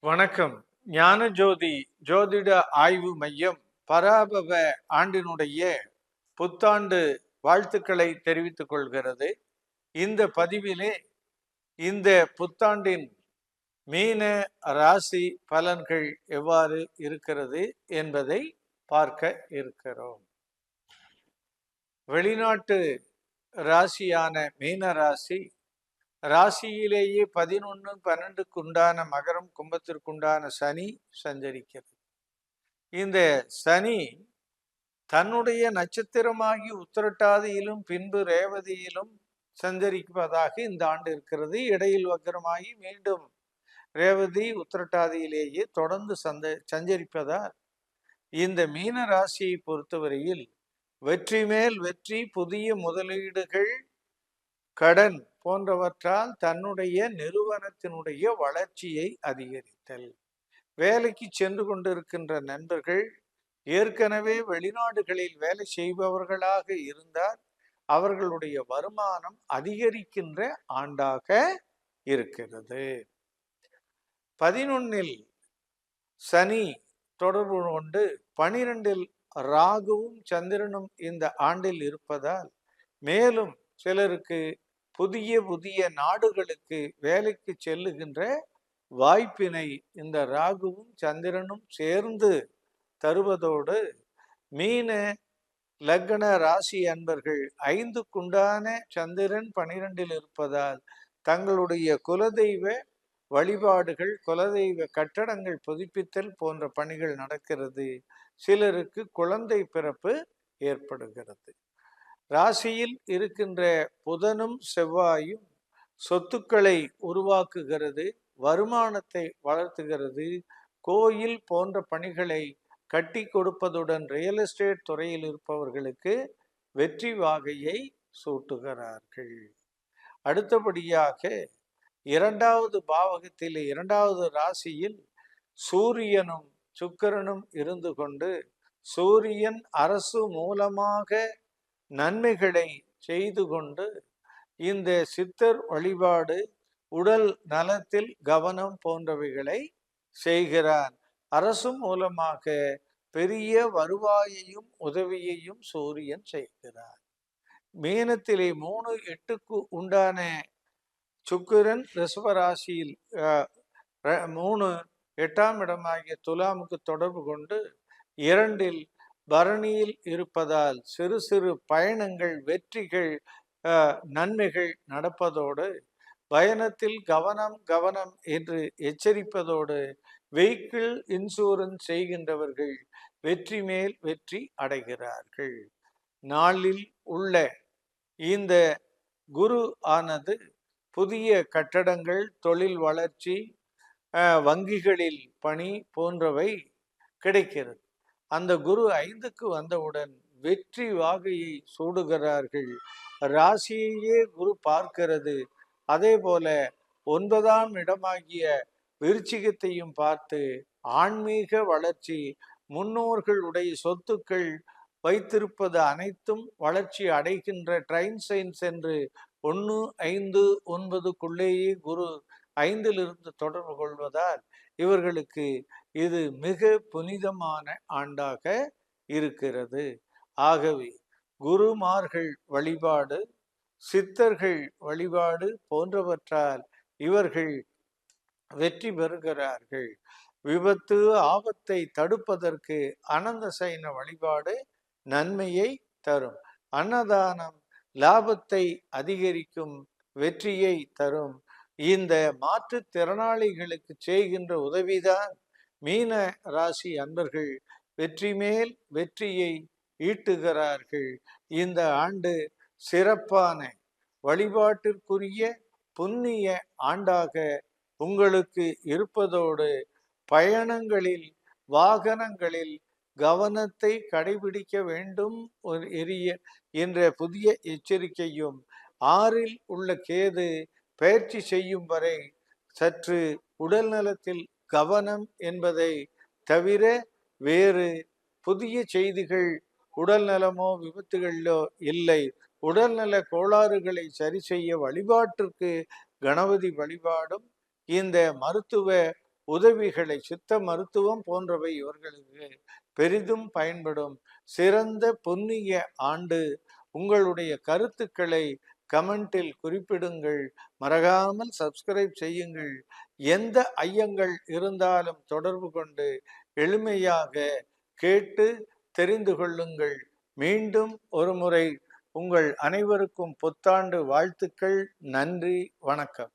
வணக்கம். ஞானஜோதி ஜோதிட ஆய்வு மையம் பராபவ ஆண்டினுடைய புத்தாண்டு வாழ்த்துக்களை தெரிவித்துக் கொள்கிறது. இந்த பதிவிலே இந்த புத்தாண்டின் மீன ராசி பலன்கள் எவ்வாறு இருக்கிறது என்பதை பார்க்க இருக்கிறோம். வெளிநாட்டு ராசியான மீன ராசி ராசியிலேயே 11-12க்கு உண்டான மகரம் கும்பத்திற்குண்டான சனி சஞ்சரிக்கிறது. இந்த சனி தன்னுடைய நட்சத்திரமாகி உத்திரட்டாதியிலும் பின்பு ரேவதியிலும் சஞ்சரிப்பதாக இந்த ஆண்டு இருக்கிறது. இடையில் வக்கரமாகி மீண்டும் ரேவதி உத்திரட்டாதியிலேயே தொடர்ந்து சஞ்சரிப்பதால் இந்த மீன ராசியை பொறுத்தவரையில் வெற்றி மேல் வெற்றி, புதிய முதலீடுகள், கடன் போன்றவற்றால் தன்னுடைய நிறுவனத்தினுடைய வளர்ச்சியை அதிகரித்தல். வேலைக்கு சென்று கொண்டிருக்கின்ற நண்பர்கள் ஏற்கனவே வெளிநாடுகளில் வேலை செய்பவர்களாக இருந்தால் அவர்களுடைய வருமானம் அதிகரிக்கின்ற ஆண்டாக இருக்கிறது. 11ல் சனி தொடர்பு கொண்டு 12ல் ராகுவும் சந்திரனும் இந்த ஆண்டில் இருப்பதால் மேலும் சிலருக்கு புதிய புதிய நாடுகளுக்கு வேலைக்கு செல்லுகின்ற வாய்ப்பினை இந்த ராகுவும் சந்திரனும் சேர்ந்து தருவதோடு மீன லக்ன ராசி அன்பர்கள் 5க்குண்டான சந்திரன் 12ல் இருப்பதால் தங்களுடைய குலதெய்வ வழிபாடுகள், குலதெய்வ கட்டடங்கள் புதுப்பித்தல் போன்ற பணிகள் நடக்கிறது. சிலருக்கு குழந்தை பிறப்பு ஏற்படுகிறது. ராசியில் இருக்கின்ற புதனும் செவ்வாயும் சொத்துக்களை உருவாக்குகிறது, வருமானத்தை வளர்த்துகிறது, கோயில் போன்ற பணிகளை கட்டி கொடுப்பதுடன் ரியல் எஸ்டேட் துறையில் இருப்பவர்களுக்கு வெற்றி வாகையை சூட்டுகிறார்கள். அடுத்தபடியாக 2வது பாவகத்தில் 2வது ராசியில் சூரியனும் சுக்கிரனும் இருந்து கொண்டு சூரியன் அரசு மூலமாக நன்மைகளை செய்து கொண்டு இந்த சித்தர் வழிபாடு, உடல் நலத்தில் கவனம் போன்றவைகளை செய்கிறார். அரசு மூலமாக பெரிய வருவாயையும் உதவியையும் சூரியன் செய்கிறார். மீனத்திலே 3-8க்கு உண்டான சுக்கிரன் ரிஷபராசியில் 3-8ஆம் இடமாகிய துலாமுக்கு தொடர்பு கொண்டு 2ல் பரணியில் இருப்பதால் சிறு சிறு பயணங்கள், வெற்றிகள், நன்மைகள் நடப்பதோடு பயணத்தில் கவனம் கவனம் என்று எச்சரிப்பதோடு வெஹிக்கிள் இன்சூரன்ஸ் செய்கின்றவர்கள் வெற்றி மேல் வெற்றி அடைகிறார்கள். நாளில் உள்ள இந்த குரு ஆனது புதிய கட்டடங்கள், தொழில் வளர்ச்சி, வங்கிகளில் பணி போன்றவை கிடைக்கிறது. அந்த குரு 5க்கு வந்தவுடன் வெற்றி வாகையை சூடுகிறார்கள். ராசியையே குரு பார்க்கிறது. அதே போல 9ஆம் இடமாகிய விருச்சிகத்தையும் பார்த்து ஆன்மீக வளர்ச்சி, முன்னோர்களுடைய சொத்துக்கள் வைத்திருப்பது அனைத்தும் வளர்ச்சி அடைகின்ற ட்ரைன் சைன்ஸ் என்று 1, 5, 9க்குள்ளேயே குரு 5லிருந்து தொடர்பு கொள்வதால் இவர்களுக்கு இது மிக புனிதமான ஆண்டாக இருக்கிறது. ஆகவே குருமார்கள் வழிபாடு, சித்தர்கள் வழிபாடு போன்றவற்றால் இவர்கள் வெற்றி பெறுகிறார்கள். விபத்து ஆபத்தை தடுப்பதற்கு அனந்த சைன வழிபாடு நன்மையை தரும். அன்னதானம் லாபத்தை அதிகரிக்கும், வெற்றியை தரும். இந்த மாற்றுத்திறனாளிகளுக்கு செய்கின்ற உதவிதான் மீன ராசி அன்பர்கள் வெற்றி மேல் வெற்றியை ஈட்டுகிறார்கள். இந்த ஆண்டு சிறப்பான வழிபாட்டிற்குரிய புண்ணிய ஆண்டாக உங்களுக்கு இருப்பதோடு பயணங்களில், வாகனங்களில் கவனத்தை கடைபிடிக்க வேண்டும் என்ற புதிய எச்சரிக்கையும், 6ல் உள்ள கேது பயிற்சி செய்யும் வரை சற்று உடல் நலத்தில் கவனம் என்பதை தவிர வேறு புதிய செய்திகள் உடல் நலமோ விபத்துகளிலோ இல்லை. உடல்நல கோளாறுகளை சரி செய்ய வழிபாட்டிற்கு கணபதி வழிபாடும், இந்த மருத்துவ உதவிகளை சித்த மருத்துவம் போன்றவை இவர்களுக்கு பெரிதும் பயன்படும். சிறந்த புண்ணிய ஆண்டு. உங்களுடைய கருத்துக்களை கமெண்டில் குறிப்பிடுங்கள். மறக்காமல் சப்ஸ்கிரைப் செய்யுங்கள். எந்த ஐயங்கள் இருந்தாலும் தொடர்பு கொண்டு எளிமையாக கேட்டு தெரிந்து கொள்ளுங்கள். மீண்டும் ஒரு முறை உங்கள் அனைவருக்கும் புத்தாண்டு வாழ்த்துக்கள். நன்றி, வணக்கம்.